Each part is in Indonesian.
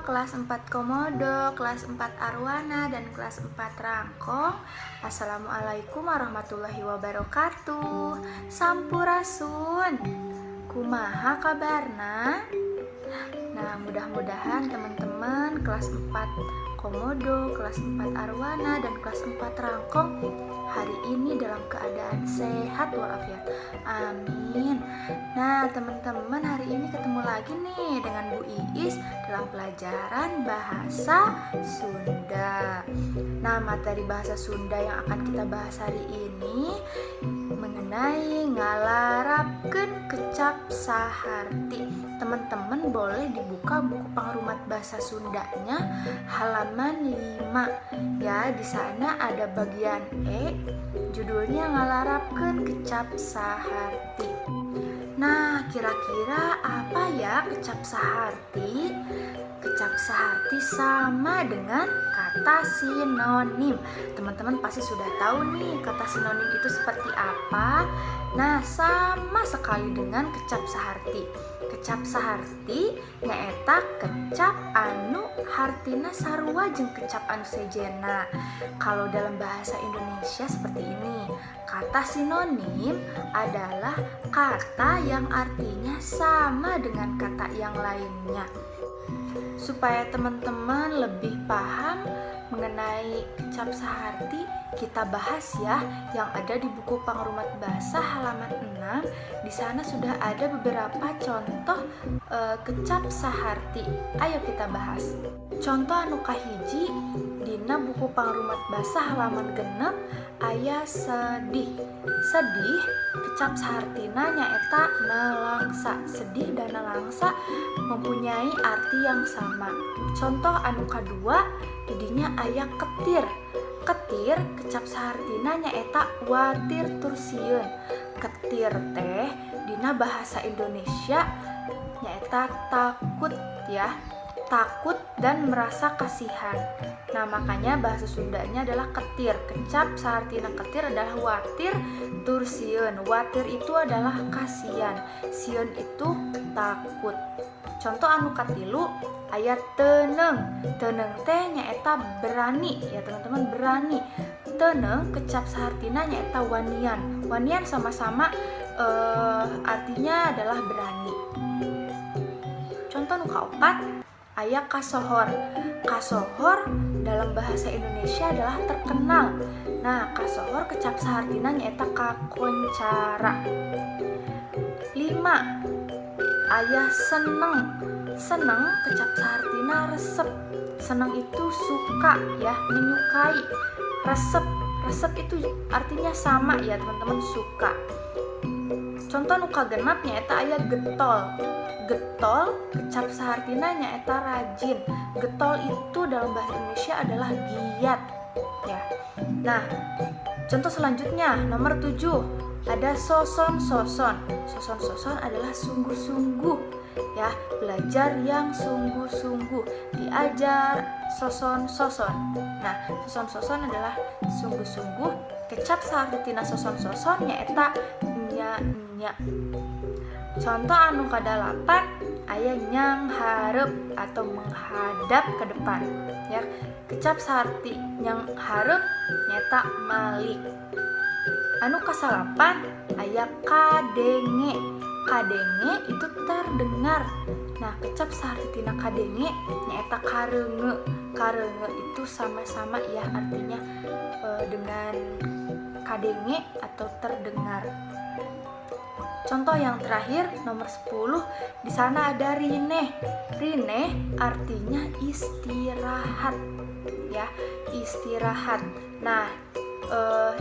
kelas 4 Komodo, kelas 4 Arwana, dan kelas 4 Rangkong. Assalamualaikum warahmatullahi wabarakatuh. Sampurasun. Kumaha kabarna? Nah, mudah-mudahan teman-teman kelas 4 Komodo, kelas 4 Arwana, dan kelas 4 Rangkong hari ini dalam keadaan sehat walafiat. Amin. Nah, teman-teman, hari ini ketemu lagi nih dengan Bu Iis dalam pelajaran bahasa Sunda. Nah, materi bahasa Sunda yang akan kita bahas hari ini mengenai ngalarapkeun kecap saharti. Teman-teman boleh dibuka buku pangrumat bahasa Sundanya halaman 5. Ya, di sana ada bagian E, judulnya ngalarapkeun kecap saharti. Nah, kira-kira apa ya kecap saharti? Kecap saharti sama dengan kata sinonim. Teman-teman pasti sudah tahu nih kata sinonim itu seperti apa. Nah, sama sekali dengan kecap saharti. Kecap saharti nyaeta kecap anu hartina sarua jeung kecap anu sejena. Kalau dalam bahasa Indonesia seperti ini. Kata sinonim adalah kata yang artinya sama dengan kata yang lainnya. Supaya teman-teman lebih paham mengenai kecap saharti, kita bahas ya yang ada di buku pangrumat bahasa halaman 6. Di sana sudah ada beberapa contoh kecap saharti. Ayo kita bahas. Contoh anu kahiji dina buku pangrumat bahasa halaman 6 aya sedih. Sedih kecap sahartina nyaeta nelangsa. Sedih dan nelangsa mempunyai arti yang sama. Contoh anu kadua didinya aya ketir. Ketir kecap sahartina nyaeta watir tursieun. Ketir teh dina bahasa Indonesia nyaeta takut ya. Takut dan merasa kasihan. Nah, makanya bahasa Sundanya adalah ketir. Kecap sahartina ketir adalah watir tursieun. Watir itu adalah kasihan. Sieun itu takut. Contoh anu katilu aya teuneng. Teuneng teh nyaeta berani ya teman-teman, berani. Teuneng kecap sahartina nyaeta wanian. Wanian sama-sama artinya adalah berani. Contoh anu kaopat aya kasohor. Kasohor dalam bahasa Indonesia adalah terkenal. Nah, kasohor kecap sahartina nyaeta kakoncara. 5. Aya seneng. Seneng kecap sahartina resep. Seneng itu suka ya, menyukai. Resep. Resep itu artinya sama ya teman-teman, suka. Contoh nu kagenap nyaeta aya getol. Getol kecap sahartina nyaeta rajin. Getol itu dalam bahasa Indonesia adalah giat ya. Nah, contoh selanjutnya nomor 7 ada soson-soson. Soson-soson adalah sungguh-sungguh ya, belajar yang sungguh-sungguh, diajar soson-soson. Nah, soson-soson adalah sungguh-sungguh. Kecap sahartina soson-soson nyaeta nya-nya. Contoh anu kadalapan aya nyang hareup atau menghadap ke depan ya. Kecap saharti nyang hareup nyata malik. Anu kasalapan aya kadenge. Kadenge itu terdengar. Nah, kecap sahartina kadenge nyaeta kareunge. Kareunge itu sama-sama ya artinya dengan kadenge atau terdengar. Contoh yang terakhir nomor 10 di sana ada rineh. Rineh artinya istirahat ya, istirahat. Nah,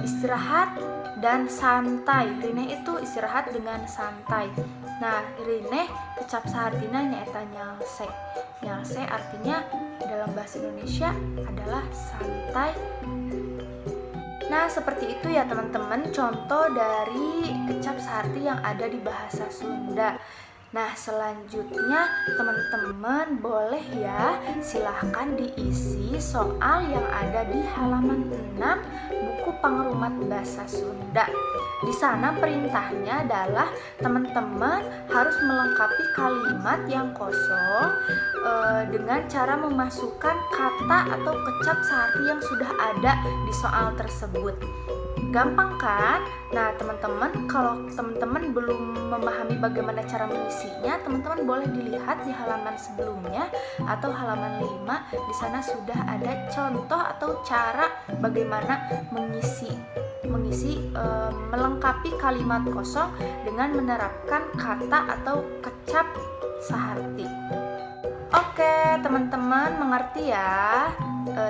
istirahat dan santai. Rineh itu istirahat dengan santai. Nah, rineh kecap sahartina nyaeta nyalse. Nyalse artinya dalam bahasa Indonesia adalah santai. Nah, seperti itu ya teman-teman contoh dari kecap saharti yang ada di bahasa Sunda. Nah, selanjutnya teman-teman boleh ya silahkan diisi soal yang ada di halaman 6 buku pangrumat bahasa Sunda. Di sana perintahnya adalah teman-teman harus melengkapi kalimat yang kosong dengan cara memasukkan kata atau kecap searti yang sudah ada di soal tersebut. Gampang kan? Nah, teman-teman, kalau teman-teman belum memahami bagaimana cara mengisinya, teman-teman boleh dilihat di halaman sebelumnya atau halaman 5. Di sana sudah ada contoh atau cara bagaimana melengkapi kalimat kosong dengan menerapkan kata atau kecap searti. Oke, teman-teman mengerti ya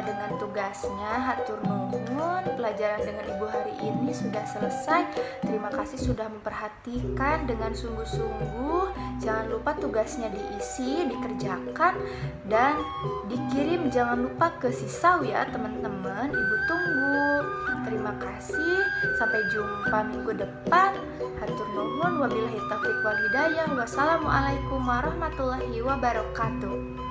dengan tugasnya. Hatur nuhun, pelajaran dengan Ibu hari ini sudah selesai. Terima kasih sudah memperhatikan dengan sungguh-sungguh. Jangan lupa tugasnya diisi, dikerjakan, dan dikirim. Jangan lupa ke Sisau ya teman-teman. Ibu tunggu. Terima kasih. Sampai jumpa minggu depan. Hatur nuhun, wabillahi taufiq wal hidayah. Wassalamualaikum warahmatullahi wabarakatuh.